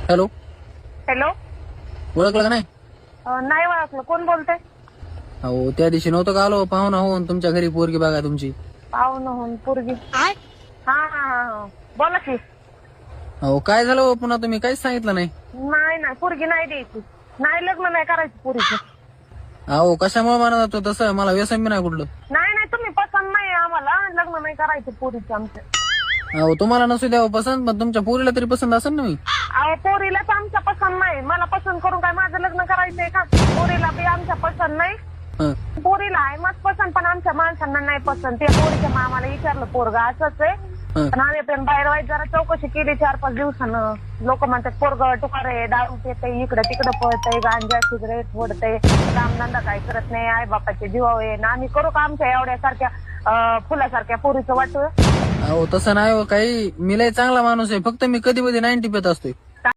Hello, hello. ओळखलं का नाही? नाही ओळखलं. कोण बोलतंय? अहो त्या दिवशी नव्हतं का आलो पाहुणा होऊन तुमच्या घरी पोरगी बघा तुमची. पाहुणं होऊन पोरगी. हा हा हा. बोला की. अहो काय झालं हो पुन्हा तुम्ही काहीच सांगितलं नाही. नाही पोरगी नाही द्यायची. नाही लग्न नाही करायचं पोरीचं. अहो कशामुळे म्हणत होतो तसं, मला व्यसन बी नाही कुठलं. नाही तुम्ही पसंत नाही आम्हाला. लग्न नाही करायचं पोरीचं आमच्या. अहो तुम्हाला नसू द्यावं पसंत, पण तुमच्या पोरीला तरी पसंत असेल ना मी. अहो पोरीलाच आमच्या पसंत नाही. मला पसंत करून काय माझं लग्न करायचंय का? पोरीला बी आमच्या पसंत नाही. हं. पोरीला आहे मग पसंत, पण आमच्या माणसांना नाही पसंत. ते पोरीच्या मामाला विचारलं पोरगा असंच आहे. हं. पण आम्ही पण बाहेर वाईट जरा चौकशी केली 4-5 दिवसानं. लोक म्हणतात पोरग टुकार आहे, दारू पितंय, इकडं तिकडं पळतंय, गांजा सिगरेट ओढतंय, कामधंदा काय करत नाही, आई बापाचे जीवावर आहे ना. आम्ही करू का आमच्या एवढ्यासारख्या फुलासारख्या पोरीचं वाटू? अहो तसं नाही हो काही, मी लय चांगला माणूस आहे, फक्त मी कधी कधी 90 पेत असतोय.